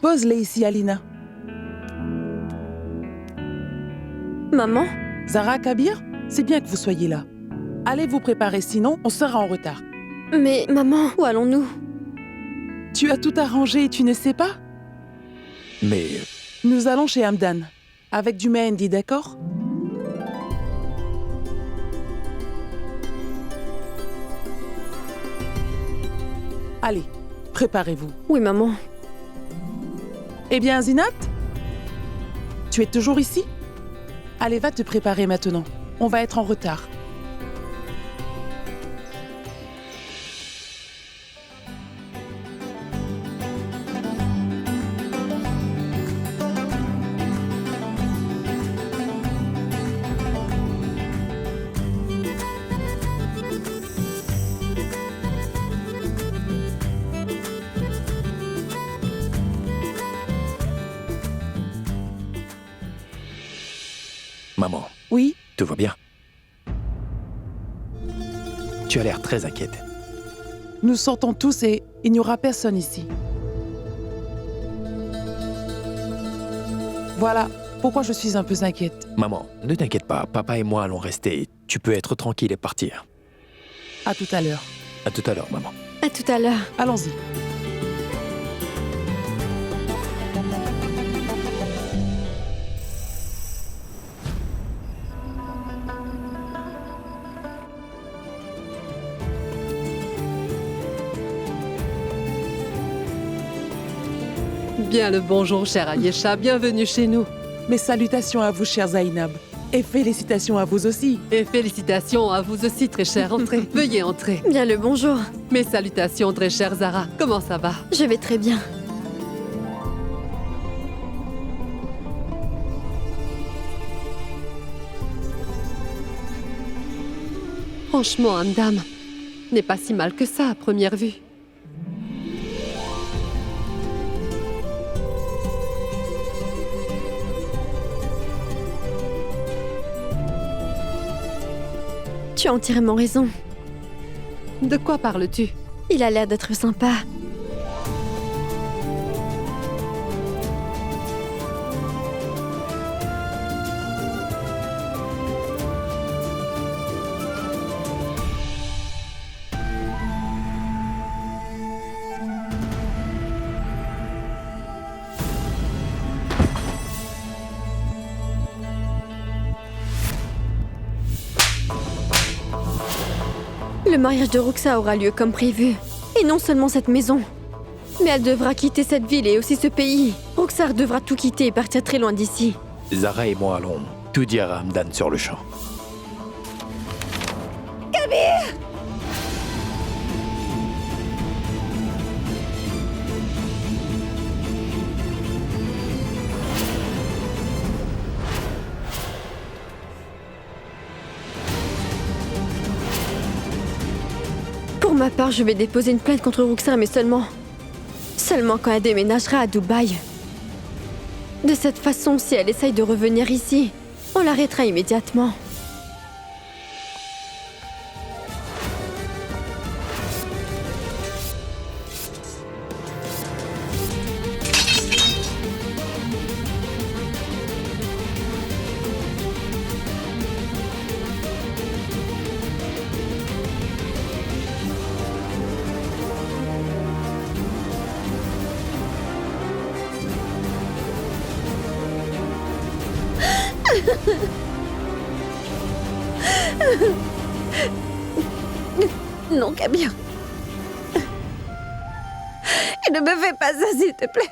Pose-les ici, Alina. Maman? Zara, Kabir, c'est bien que vous soyez là. Allez vous préparer, sinon on sera en retard. Mais maman, où allons-nous? Tu as tout arrangé et tu ne sais pas? Mais Nous allons chez Hamdan, avec du mehendi, d'accord? Allez, préparez-vous. Oui, maman. Eh bien, Zinat? Tu es toujours ici? Allez, va te préparer maintenant. On va être en retard. maman, Oui? tout va bien? Tu as l'air très inquiète. Nous sortons tous et il n'y aura personne ici. Voilà pourquoi je suis un peu inquiète. Maman, ne t'inquiète pas, papa et moi allons rester. Tu peux être tranquille et partir. À tout à l'heure. À tout à l'heure, maman. À tout à l'heure. Allons-y. Bien le bonjour, chère Ayesha, bienvenue chez nous. Mes salutations à vous, chère Zainab. Et félicitations à vous aussi. Et félicitations à vous aussi, très chère. Entrez, veuillez entrer. Bien le bonjour. Mes salutations, très chère Zara. Comment ça va? Je vais très bien. Franchement, Hamdam, n'est pas si mal que ça à première vue. Tu as entièrement raison. De quoi parles-tu? Il a l'air d'être sympa. Le mariage de Ruxa aura lieu comme prévu. Et non seulement cette maison, mais elle devra quitter cette ville et aussi ce pays. Ruxar devra tout quitter et partir très loin d'ici. Zara et moi allons tout dire à Hamdan sur le champ. Pour ma part, je vais déposer une plainte contre Ruxar, mais seulement quand elle déménagera à Dubaï. De cette façon, si elle essaye de revenir ici, on l'arrêtera immédiatement. Non, Kabir. Et ne me fais pas ça, s'il te plaît.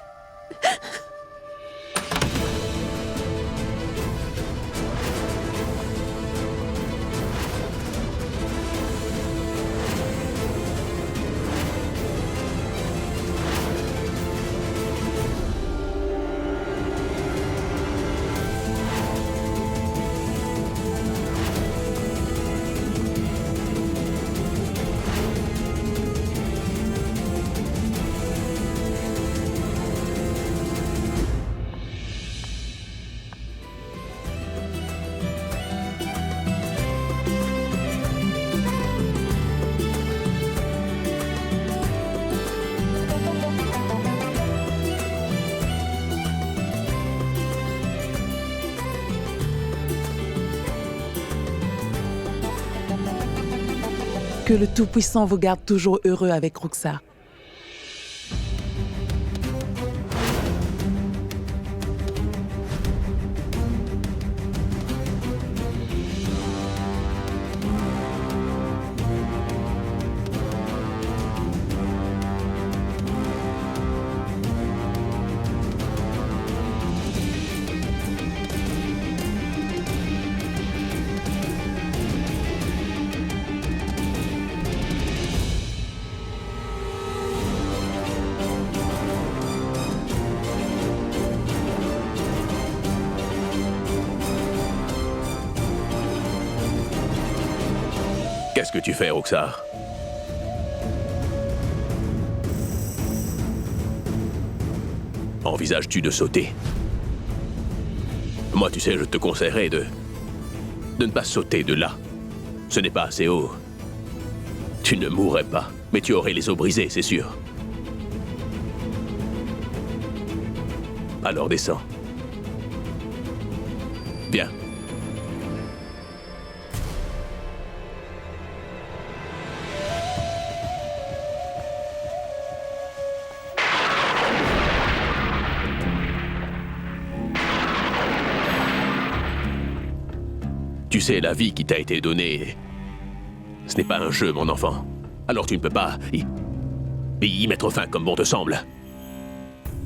Que le Tout-Puissant vous garde toujours heureux avec Roxar. Qu'est-ce que tu fais, Roxar? Envisages-tu de sauter? Moi, tu sais, je te conseillerais de ne pas sauter de là. Ce n'est pas assez haut. Tu ne mourrais pas, mais tu aurais les os brisés, c'est sûr. Alors descends. Viens. Tu sais, la vie qui t'a été donnée, ce n'est pas un jeu, mon enfant. Alors tu ne peux pas y mettre fin comme bon te semble.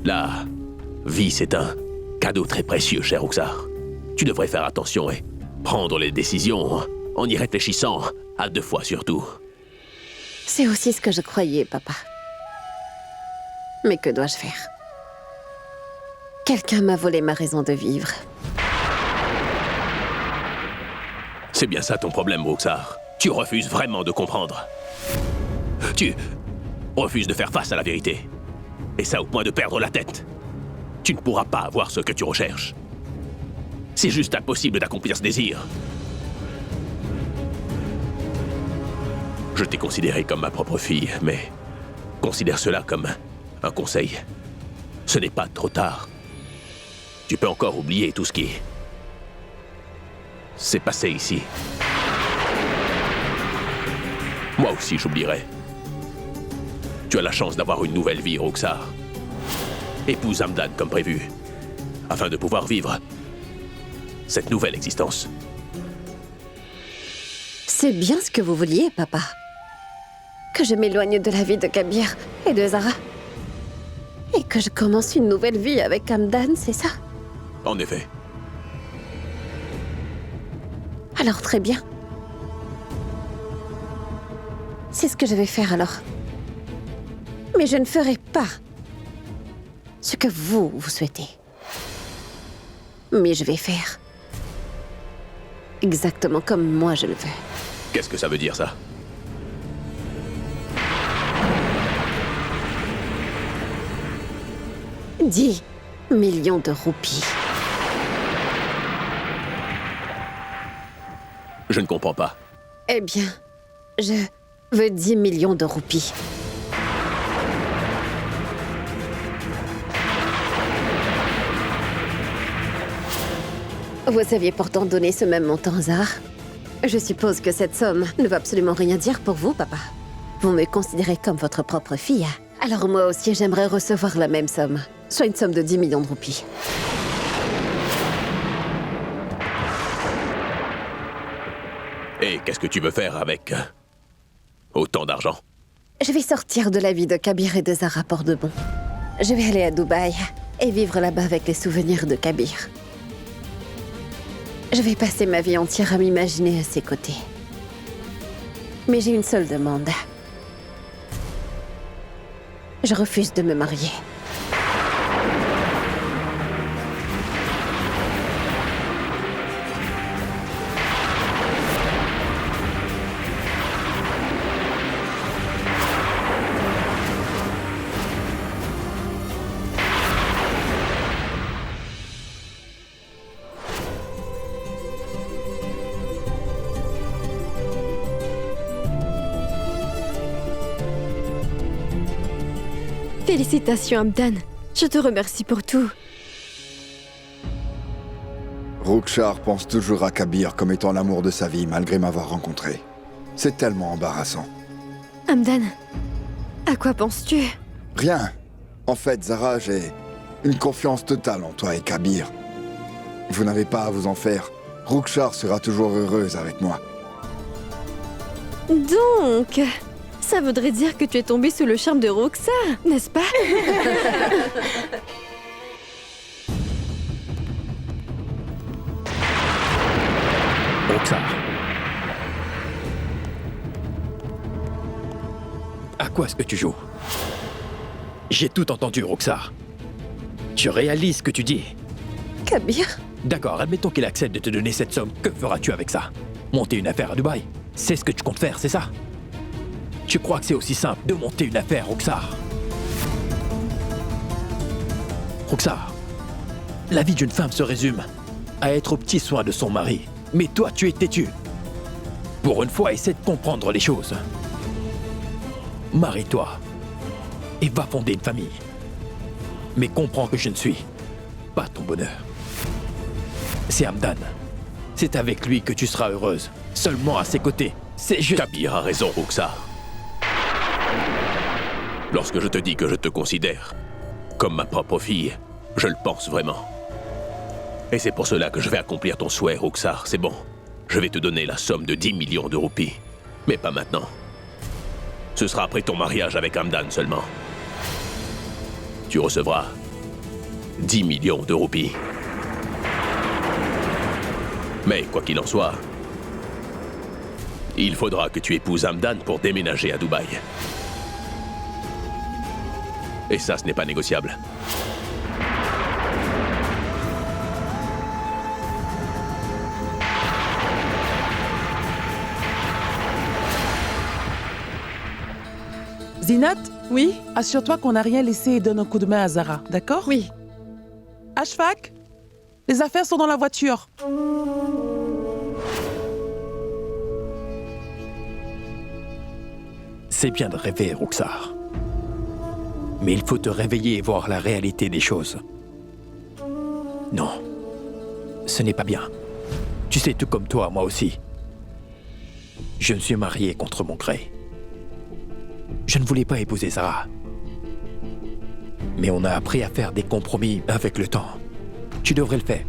La vie, c'est un cadeau très précieux, cher Roxar. Tu devrais faire attention et prendre les décisions en y réfléchissant à 2 fois surtout. C'est aussi ce que je croyais, papa. Mais que dois-je faire? Quelqu'un m'a volé ma raison de vivre. C'est bien ça ton problème, Roxar. Tu refuses vraiment de comprendre. Tu refuses de faire face à la vérité. Et ça au point de perdre la tête. Tu ne pourras pas avoir ce que tu recherches. C'est juste impossible d'accomplir ce désir. Je t'ai considéré comme ma propre fille, mais considère cela comme un conseil. Ce n'est pas trop tard. Tu peux encore oublier tout ce qui s'est passé ici. Moi aussi, j'oublierai. Tu as la chance d'avoir une nouvelle vie, Roxar. Épouse Hamdan comme prévu, afin de pouvoir vivre cette nouvelle existence. C'est bien ce que vous vouliez, papa. Que je m'éloigne de la vie de Kabir et de Zara. Et que je commence une nouvelle vie avec Hamdan, c'est ça? En effet. Alors très bien. C'est ce que je vais faire alors. Mais je ne ferai pas ce que vous souhaitez. Mais je vais faire exactement comme moi je le veux. Qu'est-ce que ça veut dire, ça? « 10 millions de roupies. » Je ne comprends pas. Eh bien, je veux 10 millions de roupies. Vous aviez pourtant donné ce même montant, Zara. Je suppose que cette somme ne veut absolument rien dire pour vous, papa. Vous me considérez comme votre propre fille. Alors moi aussi, j'aimerais recevoir la même somme. Soit une somme de 10 millions de roupies. Et qu'est-ce que tu veux faire avec autant d'argent? Je vais sortir de la vie de Kabir et de Zara pour de bon. Je vais aller à Dubaï et vivre là-bas avec les souvenirs de Kabir. Je vais passer ma vie entière à m'imaginer à ses côtés. Mais j'ai une seule demande. Je refuse de me marier. Félicitations, Hamdan. Je te remercie pour tout. Roxar pense toujours à Kabir comme étant l'amour de sa vie, malgré m'avoir rencontré. C'est tellement embarrassant. Hamdan, à quoi penses-tu? Rien. En fait, Zara, j'ai une confiance totale en toi et Kabir. Vous n'avez pas à vous en faire. Rookshar sera toujours heureuse avec moi. Donc, ça voudrait dire que tu es tombé sous le charme de Rookshar, n'est-ce pas? Rookshar. À quoi est-ce que tu joues? J'ai tout entendu, Rookshar. Tu réalises ce que tu dis? Kabir, D'accord, admettons qu'il accepte de te donner cette somme. Que feras-tu avec ça? Monter une affaire à Dubaï? C'est ce que tu comptes faire, c'est ça? Tu crois que c'est aussi simple de monter une affaire, Rookshar? Rookshar, la vie d'une femme se résume à être aux petits soins de son mari. Mais toi, tu es têtu. Pour une fois, essaie de comprendre les choses. Marie-toi et va fonder une famille. Mais comprends que je ne suis pas ton bonheur. C'est Hamdan. C'est avec lui que tu seras heureuse. Seulement à ses côtés. C'est juste... Kabir a raison, Rookshar. Lorsque je te dis que je te considère comme ma propre fille, je le pense vraiment. Et c'est pour cela que je vais accomplir ton souhait, Rookshar. C'est bon. Je vais te donner la somme de 10 millions de roupies. Mais pas maintenant. Ce sera après ton mariage avec Hamdan seulement. Tu recevras 10 millions de roupies. Mais quoi qu'il en soit, il faudra que tu épouses Hamdan pour déménager à Dubaï. Et ça, ce n'est pas négociable. Zinat, Oui? assure-toi qu'on n'a rien laissé et donne un coup de main à Zara, d'accord? Oui. Ashfaq, les affaires sont dans la voiture. C'est bien de rêver, Rookshar. Mais il faut te réveiller et voir la réalité des choses. Non, ce n'est pas bien. Tu sais, tout comme toi, moi aussi. Je me suis marié contre mon gré. Je ne voulais pas épouser Zara. Mais on a appris à faire des compromis avec le temps. Tu devrais le faire.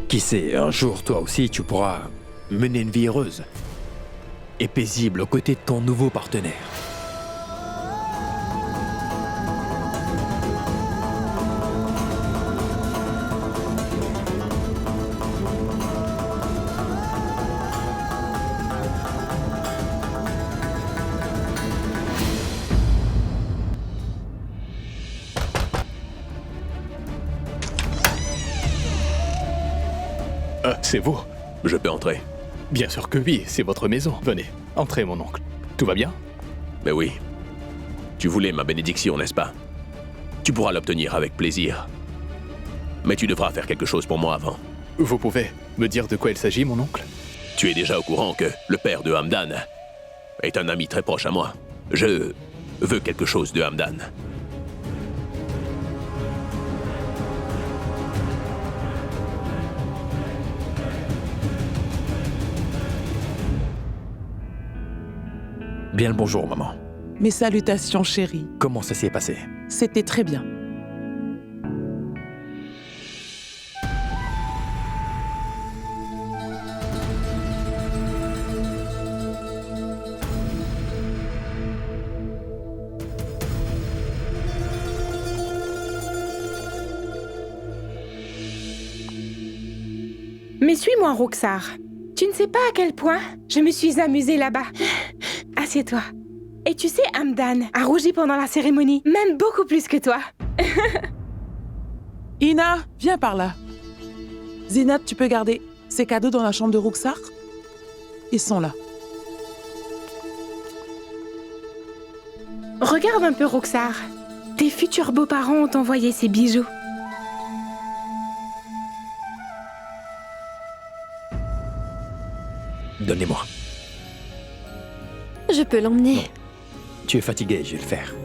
Qui sait, un jour, toi aussi, tu pourras mener une vie heureuse et paisible aux côtés de ton nouveau partenaire. C'est vous? Je peux entrer. Bien sûr que oui, c'est votre maison. Venez, entrez mon oncle. Tout va bien? Mais oui. Tu voulais ma bénédiction, n'est-ce pas? Tu pourras l'obtenir avec plaisir. Mais tu devras faire quelque chose pour moi avant. Vous pouvez me dire de quoi il s'agit, mon oncle? Tu es déjà au courant que le père de Hamdan est un ami très proche à moi. Je veux quelque chose de Hamdan. Bien le bonjour, maman. Mes salutations, chérie. Comment ça s'est passé? C'était très bien. Mais suis-moi, Rookshar. Tu ne sais pas à quel point je me suis amusée là-bas. Assieds-toi. Et tu sais, Hamdan a rougi pendant la cérémonie, même beaucoup plus que toi. Ina, viens par là. Zinat, tu peux garder ces cadeaux dans la chambre de Rookshar? Ils sont là. Regarde un peu, Rookshar. Tes futurs beaux-parents ont envoyé ces bijoux. Donnez-moi. Je peux l'emmener. Tu es fatigué, je vais le faire.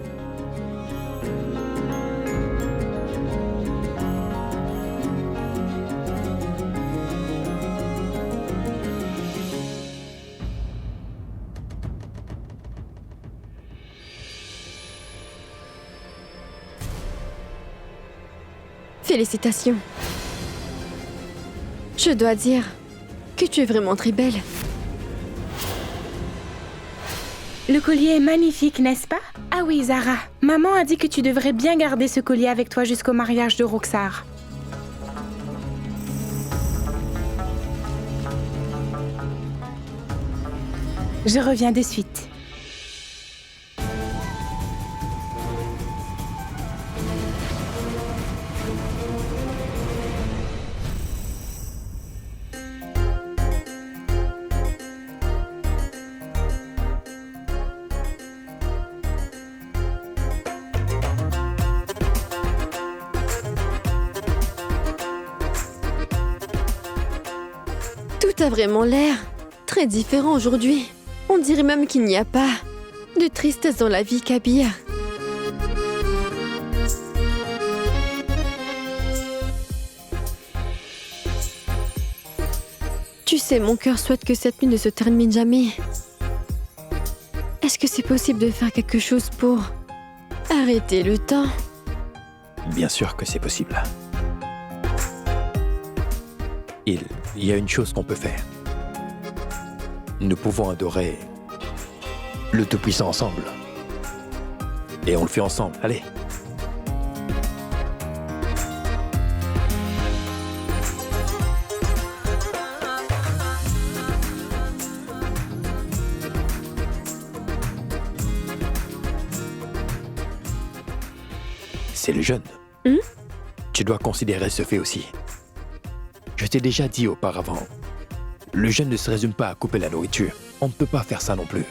Félicitations. Je dois dire que tu es vraiment très belle. Le collier est magnifique, n'est-ce pas? Ah oui, Zara. Maman a dit que tu devrais bien garder ce collier avec toi jusqu'au mariage de Roxar. Je reviens de suite. Tout a vraiment l'air très différent aujourd'hui. On dirait même qu'il n'y a pas de tristesse dans la vie, Kabir. Tu sais, mon cœur souhaite que cette nuit ne se termine jamais. Est-ce que c'est possible de faire quelque chose pour arrêter le temps? Bien sûr que c'est possible. Il y a une chose qu'on peut faire. Nous pouvons adorer le Tout-Puissant ensemble. Et on le fait ensemble, allez. C'est le jeûne. Tu dois considérer ce fait aussi. Je t'ai déjà dit auparavant, le jeûne ne se résume pas à couper la nourriture. On ne peut pas faire ça non plus.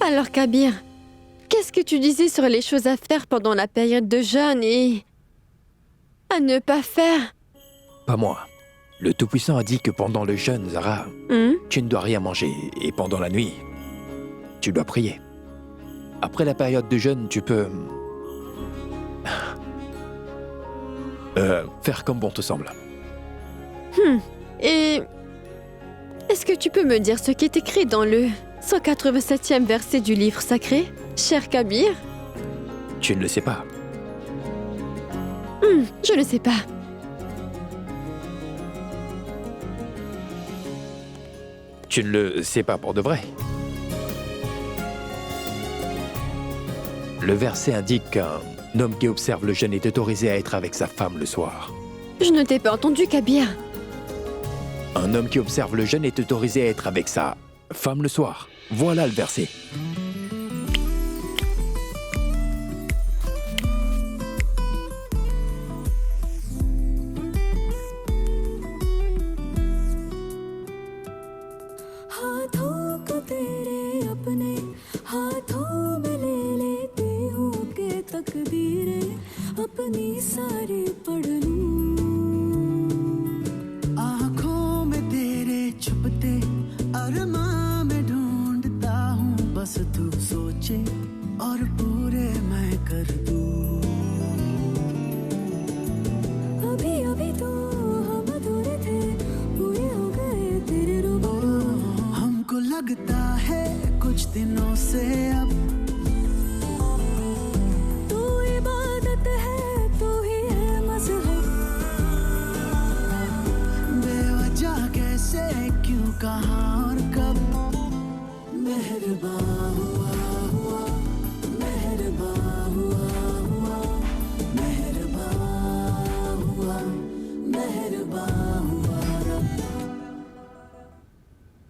Alors Kabir, qu'est-ce que tu disais sur les choses à faire pendant la période de jeûne et à ne pas faire? Pas moi. Le Tout-Puissant a dit que pendant le jeûne, Zara, tu ne dois rien manger. Et pendant la nuit, tu dois prier. Après la période de jeûne, tu peux... faire comme bon te semble. Et est-ce que tu peux me dire ce qui est écrit dans le 187e verset du livre sacré, cher Kabir? Tu ne le sais pas. Je ne sais pas. Tu ne le sais pas pour de vrai. Le verset indique qu'un homme qui observe le jeûne est autorisé à être avec sa femme le soir. Je ne t'ai pas entendu, Kabir. Un homme qui observe le jeûne est autorisé à être avec sa femme le soir. Voilà le verset.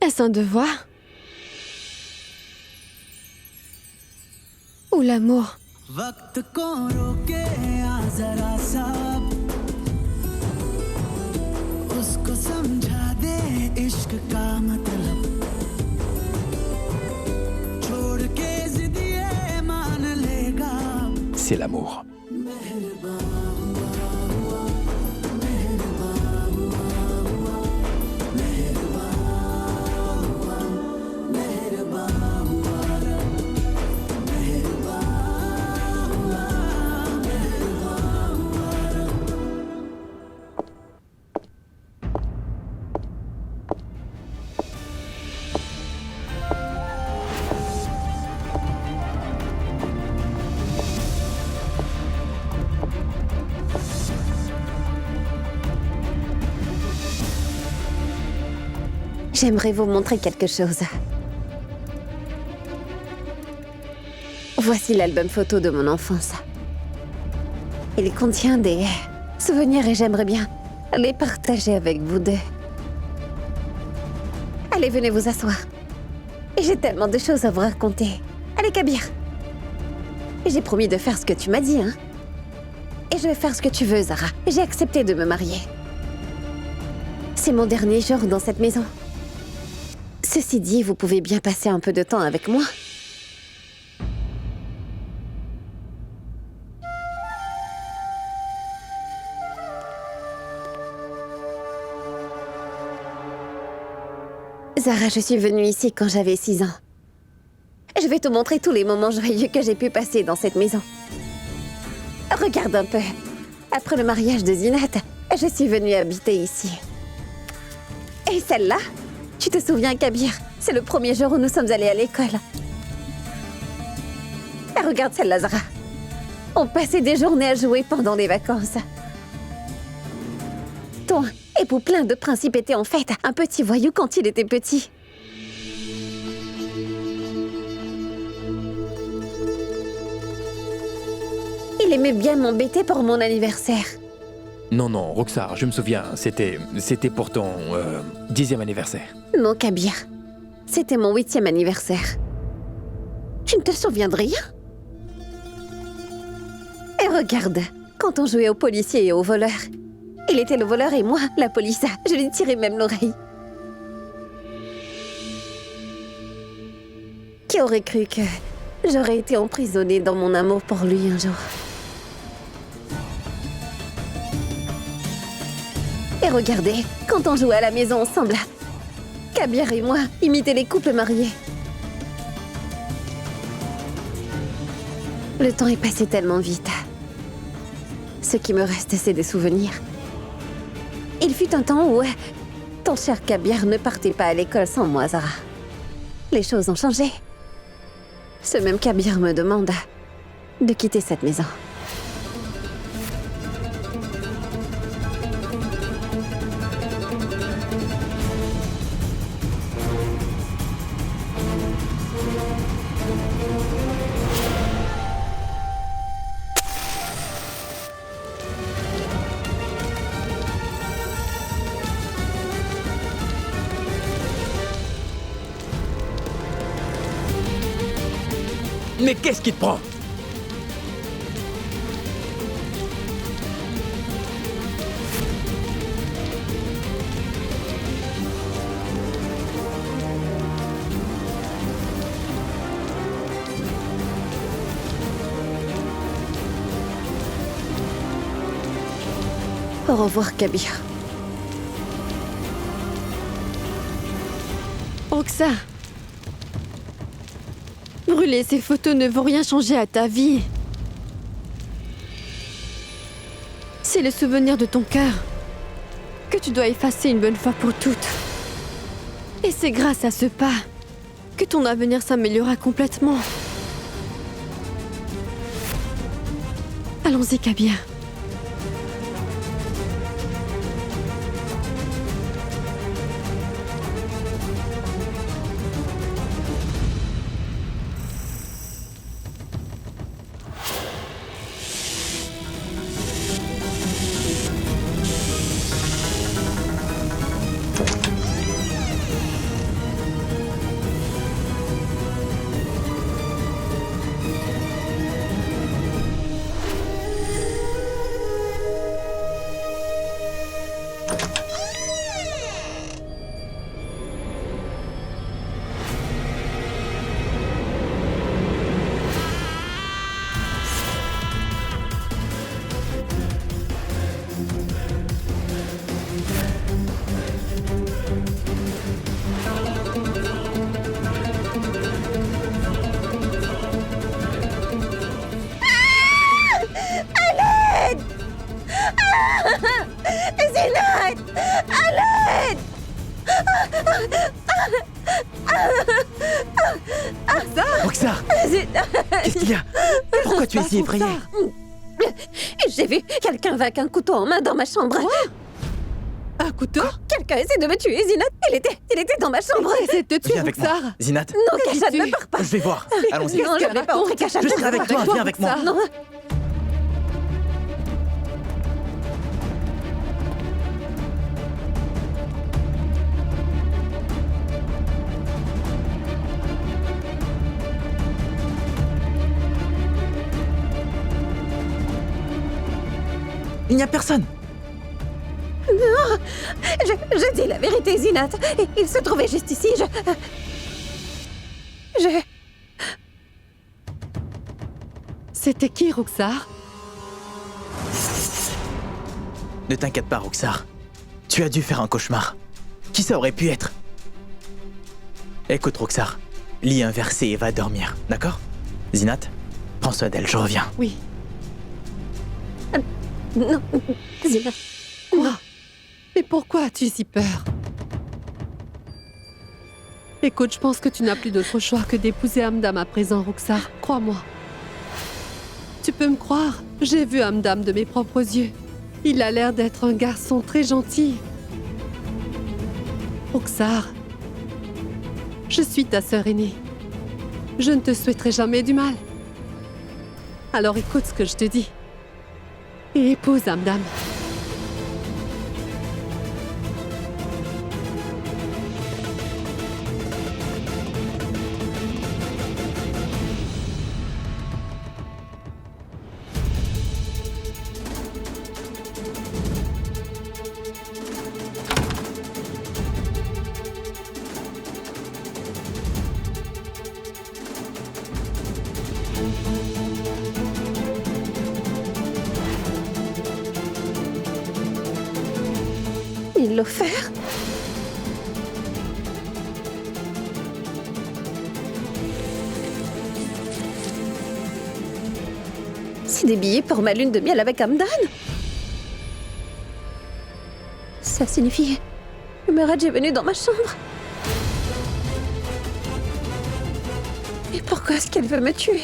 Est-ce un devoir? Ou l'amour? उसको समझा दे इश्क का मतलब छोड़ के जिद ये मान लेगा C'est l'amour. J'aimerais vous montrer quelque chose. Voici l'album photo de mon enfance. Il contient des souvenirs et j'aimerais bien les partager avec vous deux. Allez, venez vous asseoir. J'ai tellement de choses à vous raconter. Allez, Kabir. J'ai promis de faire ce que tu m'as dit, hein. Et je vais faire ce que tu veux, Zara. J'ai accepté de me marier. C'est mon dernier jour dans cette maison. Ceci dit, vous pouvez bien passer un peu de temps avec moi. Zara, je suis venue ici quand j'avais 6 ans. Je vais te montrer tous les moments joyeux que j'ai pu passer dans cette maison. Regarde un peu. Après le mariage de Zinat, je suis venue habiter ici. Et celle-là, tu te souviens, Kabir? C'est le premier jour où nous sommes allés à l'école. Et regarde celle-là, Zara. On passait des journées à jouer pendant les vacances. Ton époux plein de principes était en fait un petit voyou quand il était petit. Il aimait bien m'embêter pour mon anniversaire. Non, non, Roxar, je me souviens, c'était pour ton 10e anniversaire. Non, Kabir. C'était mon 8e anniversaire. Tu ne te souviens de rien? Et regarde, quand on jouait aux policiers et aux voleurs, il était le voleur et moi, la police. Je lui tirais même l'oreille. Qui aurait cru que j'aurais été emprisonnée dans mon amour pour lui un jour? Et regardez, quand on jouait à la maison ensemble, Kabir et moi imitaient les couples mariés. Le temps est passé tellement vite. Ce qui me reste, c'est des souvenirs. Il fut un temps où ton cher Kabir ne partait pas à l'école sans moi, Zara. Les choses ont changé. Ce même Kabir me demande de quitter cette maison. Mais qu'est-ce qui te prend? Au revoir, Kabir. Roxa, brûler ces photos ne veut rien changer à ta vie. C'est le souvenir de ton cœur que tu dois effacer une bonne fois pour toutes. Et c'est grâce à ce pas que ton avenir s'améliorera complètement. Allons-y, Kabir. Qu'est-ce qu'il y a? Pourquoi tu es si effrayée? J'ai vu quelqu'un avec un couteau en main dans ma chambre. Un couteau? Quelqu'un essaie de me tuer, Zinat. Il était dans ma chambre. Essaie de te tuer, Viens avec moi. Roxar. Zinat, Non, Kachad, ne pars pas. je vais voir. Allons-y. Non, je vais pas entrer, Kachad. Je serai avec toi, viens avec moi. Roxar. Non. Il n'y a personne. Non. Je dis la vérité, Zinat. Il se trouvait juste ici. Je... C'était qui, Roxar? Ne t'inquiète pas, Roxar. Tu as dû faire un cauchemar. Qui ça aurait pu être? Écoute, Roxar, lis un verset et va dormir, d'accord? Zinat, prends soin d'elle, je reviens. Oui. Non, Zinat. Quoi? Mais pourquoi as-tu si peur? Écoute, je pense que tu n'as plus d'autre choix que d'épouser Hamdam à présent, Roxar. Crois-moi. Tu peux me croire, j'ai vu Hamdam de mes propres yeux. Il a l'air d'être un garçon très gentil. Roxar, je suis ta sœur aînée. Je ne te souhaiterai jamais du mal. Alors écoute ce que je te dis. Et épouse Hamdam. Il l'a offert. C'est des billets pour ma lune de miel avec Hamdan. Ça signifie que Miraj est venu dans ma chambre. Et pourquoi est-ce qu'elle veut me tuer?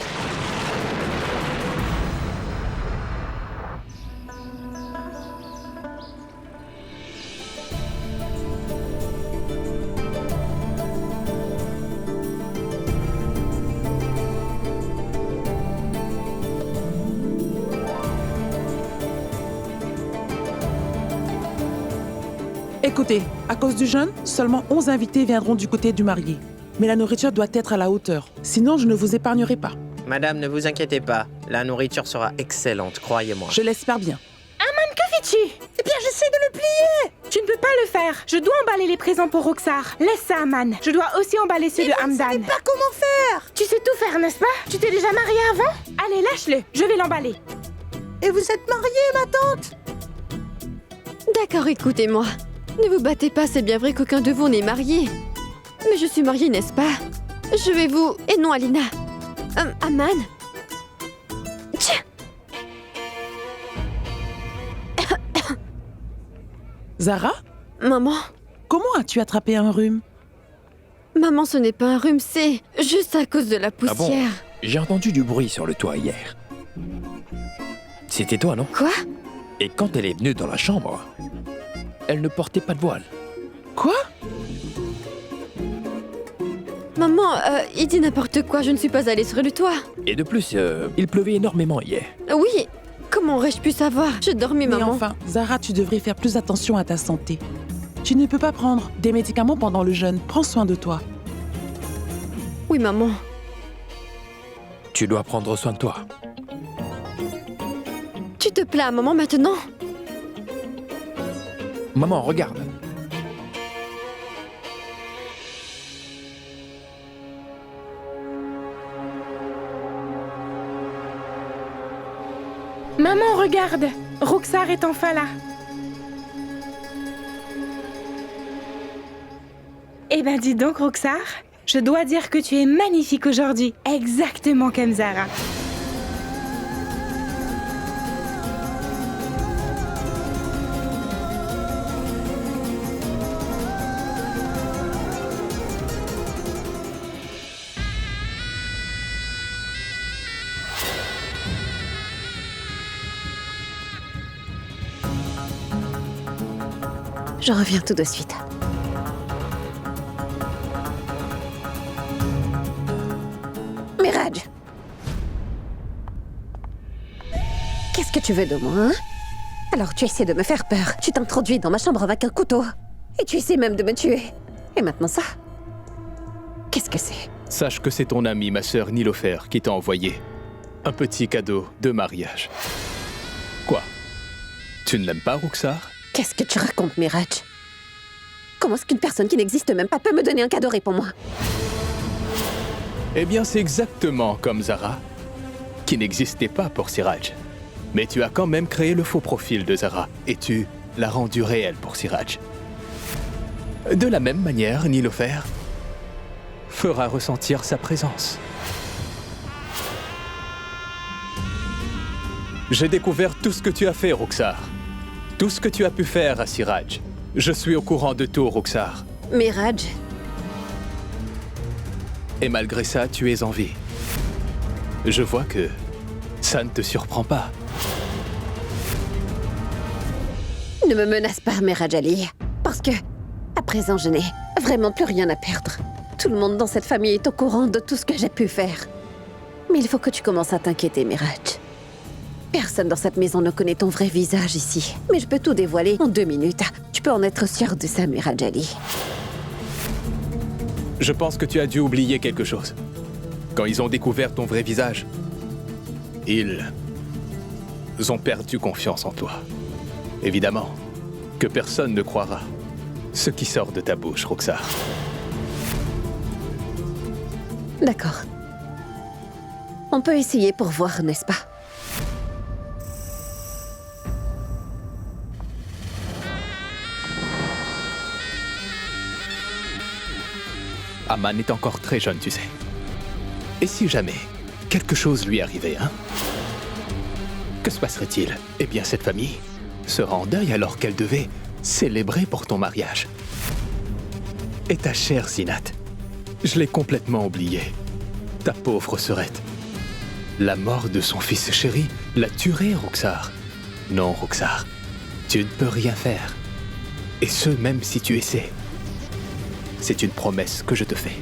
Écoutez, à cause du jeûne, seulement 11 invités viendront du côté du marié. Mais la nourriture doit être à la hauteur. Sinon, je ne vous épargnerai pas. Madame, ne vous inquiétez pas. La nourriture sera excellente, croyez-moi. Je l'espère bien. Aman, que fais-tu? Eh bien, j'essaie de le plier. Tu ne peux pas le faire. Je dois emballer les présents pour Roxar. Laisse ça, Aman. Je dois aussi emballer ceux de Hamdan. Vous ne savez pas comment faire. Tu sais tout faire, n'est-ce pas? Tu t'es déjà mariée avant? Allez, lâche-le. Je vais l'emballer. Et vous êtes mariée, ma tante? D'accord, écoutez-moi. Ne vous battez pas, c'est bien vrai qu'aucun de vous n'est marié. Mais je suis mariée, n'est-ce pas? Je vais vous... Et non, Alina. Aman. Tiens. Zara? Maman. Comment as-tu attrapé un rhume? Maman, ce n'est pas un rhume, c'est juste à cause de la poussière. Ah bon? J'ai entendu du bruit sur le toit hier. C'était toi, non? Quoi? Et quand elle est venue dans la chambre, elle ne portait pas de voile. Quoi? Maman, il dit n'importe quoi, je ne suis pas allée sur le toit. Et de plus, il pleuvait énormément hier. Oui, comment aurais-je pu savoir? Je dormais, Mais maman. enfin, Zara, tu devrais faire plus attention à ta santé. Tu ne peux pas prendre des médicaments pendant le jeûne. Prends soin de toi. Oui, maman. Tu dois prendre soin de toi. Tu te plains à maman maintenant? Maman, regarde. Maman, regarde. Roxar est enfin là. Eh ben, dis donc, Roxar. Je dois dire que tu es magnifique aujourd'hui. Exactement comme Zara. Je reviens tout de suite. Miraj! Qu'est-ce que tu veux de moi, hein? Alors tu essaies de me faire peur. Tu t'introduis dans ma chambre avec un couteau. Et tu essaies même de me tuer. Et maintenant ça? Qu'est-ce que c'est? Sache que c'est ton amie, ma sœur Nilofer, qui t'a envoyé un petit cadeau de mariage. Quoi? Tu ne l'aimes pas, Roxar? Qu'est-ce que tu racontes, Miraj? Comment est-ce qu'une personne qui n'existe même pas peut me donner un cadeau? Réponds-moi. Eh bien, c'est exactement comme Zara, qui n'existait pas pour Siraj. Mais tu as quand même créé le faux profil de Zara, et tu l'as rendu réel pour Siraj. De la même manière, Nilofer fera ressentir sa présence. J'ai découvert tout ce que tu as fait, Roxar. Tout ce que tu as pu faire à Siraj. Je suis au courant de tout, Roxar. Miraj. Et malgré ça, tu es en vie. Je vois que ça ne te surprend pas. Ne me menace pas, Miraj Ali. Parce que, à présent, je n'ai vraiment plus rien à perdre. Tout le monde dans cette famille est au courant de tout ce que j'ai pu faire. Mais il faut que tu commences à t'inquiéter, Miraj. Personne dans cette maison ne connaît ton vrai visage ici. Mais je peux tout dévoiler en 2 minutes. Tu peux en être sûr de ça, Miraj Ali. Je pense que tu as dû oublier quelque chose. Quand ils ont découvert ton vrai visage, ils ont perdu confiance en toi. Évidemment que personne ne croira ce qui sort de ta bouche, Roxar. D'accord. On peut essayer pour voir, n'est-ce pas? Aman est encore très jeune, tu sais. Et si jamais quelque chose lui arrivait, hein? Que se passerait-il? Eh bien, cette famille sera en deuil alors qu'elle devait célébrer pour ton mariage. Et ta chère Zinat, je l'ai complètement oubliée. Ta pauvre sœurette. La mort de son fils chéri l'a tuée, Roxar. Non, Roxar, tu ne peux rien faire. Et ce, même si tu essaies. C'est une promesse que je te fais.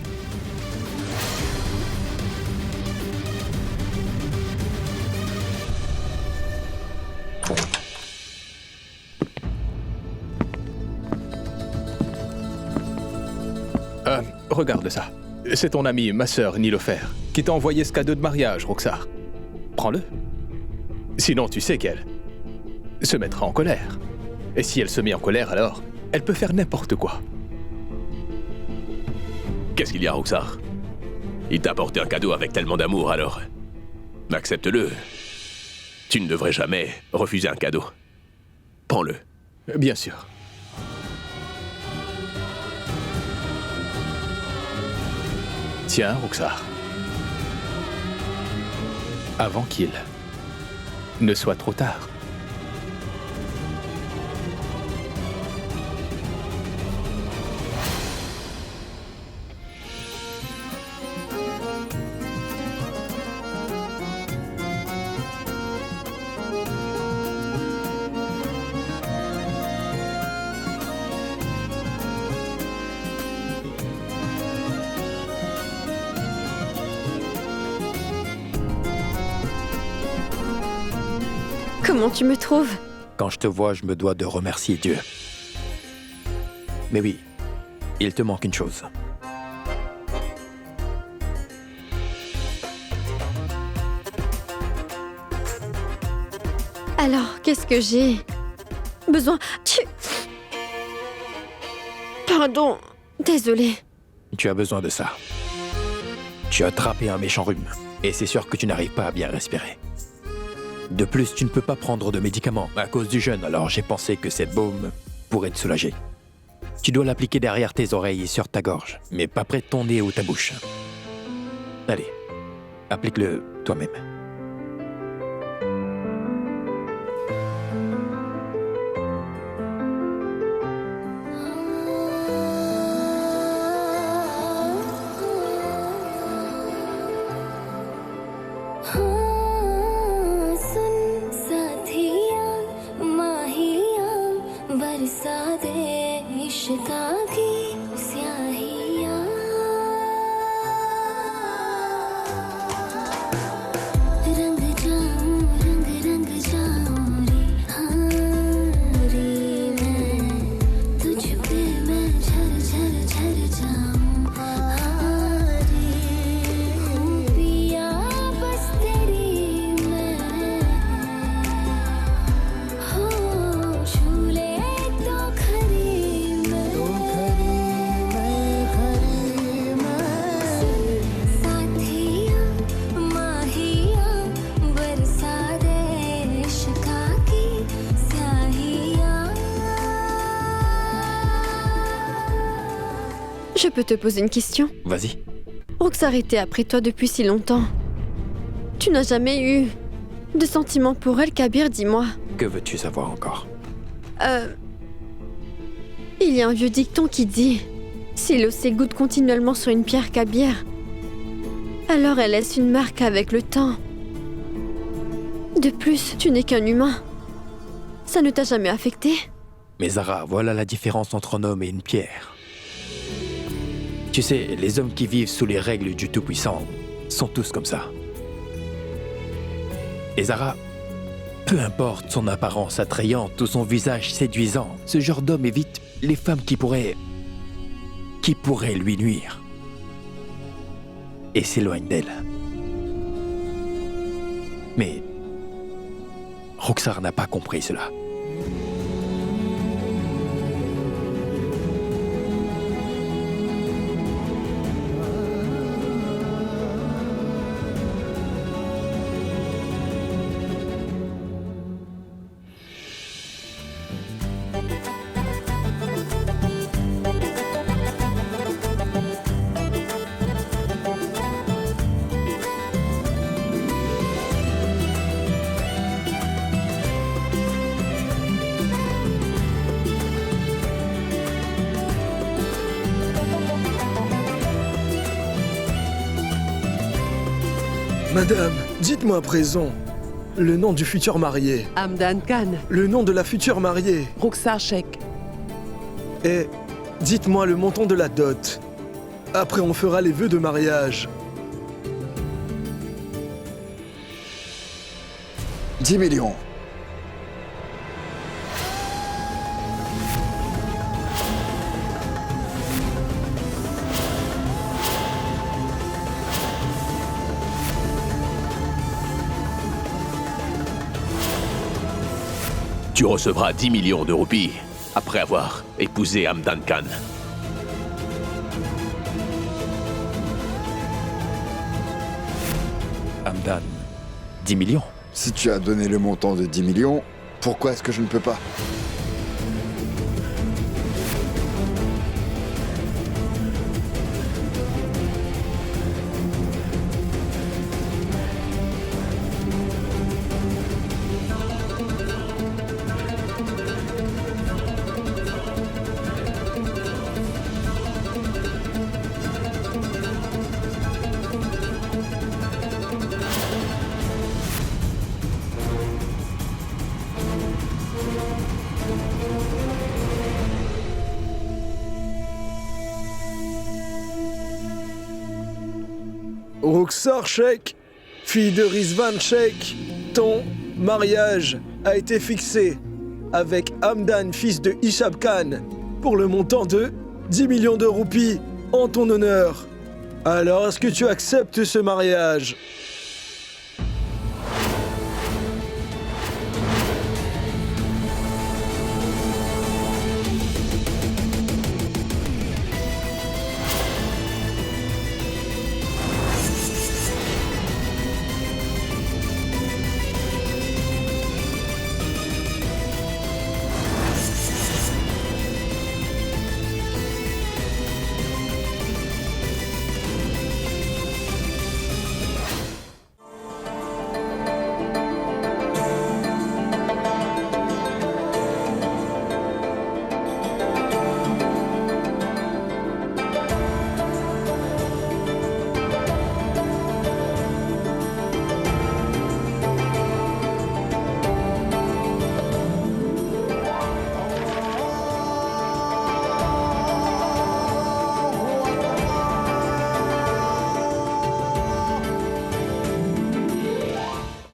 Regarde ça. C'est ton amie, ma sœur Nilofer, qui t'a envoyé ce cadeau de mariage, Roxar. Prends-le. Sinon, tu sais qu'elle se mettra en colère. Et si elle se met en colère, alors, elle peut faire n'importe quoi. Qu'est-ce qu'il y a, Roxar? Il t'a apporté un cadeau avec tellement d'amour, alors accepte-le. Tu ne devrais jamais refuser un cadeau. Prends-le. Bien sûr. Tiens, Roxar. Avant qu'il ne soit trop tard. Comment tu me trouves? Quand je te vois, je me dois de remercier Dieu. Mais oui, il te manque une chose. Alors, qu'est-ce que j'ai besoin? Pardon, désolée. Tu as besoin de ça. Tu as attrapé un méchant rhume, et c'est sûr que tu n'arrives pas à bien respirer. De plus, tu ne peux pas prendre de médicaments à cause du jeûne, alors j'ai pensé que cette baume pourrait te soulager. Tu dois l'appliquer derrière tes oreilles et sur ta gorge, mais pas près de ton nez ou ta bouche. Allez, applique-le toi-même. बरसा दे Je peux te poser une question? Vas-y. Roxar était après toi depuis si longtemps. Tu n'as jamais eu de sentiments pour elle, Kabir, dis-moi. Que veux-tu savoir encore? Il y a un vieux dicton qui dit « Si l'eau s'égoutte continuellement sur une pierre, Kabir, alors elle laisse une marque avec le temps. De plus, tu n'es qu'un humain. Ça ne t'a jamais affecté? » Mais Zara, voilà la différence entre un homme et une pierre. Tu sais, les hommes qui vivent sous les règles du Tout-Puissant sont tous comme ça. Et Zara, peu importe son apparence attrayante ou son visage séduisant, ce genre d'homme évite les femmes qui pourraient lui nuire et s'éloigne d'elle. Mais Roxar n'a pas compris cela. Madame, dites-moi à présent le nom du futur marié. Hamdan Khan. Le nom de la future mariée. Roxar Sheikh. Et dites-moi le montant de la dot. Après, on fera les vœux de mariage. 10 millions. Tu recevras 10 millions de roupies après avoir épousé Hamdan Khan. Hamdan, 10 millions. Si tu as donné le montant de 10 millions, pourquoi est-ce que je ne peux pas? Roxar Sheikh, fille de Rizvan Sheikh, ton mariage a été fixé avec Hamdan, fils de Ishab Khan, pour le montant de 10 millions de roupies en ton honneur. Alors, est-ce que tu acceptes ce mariage?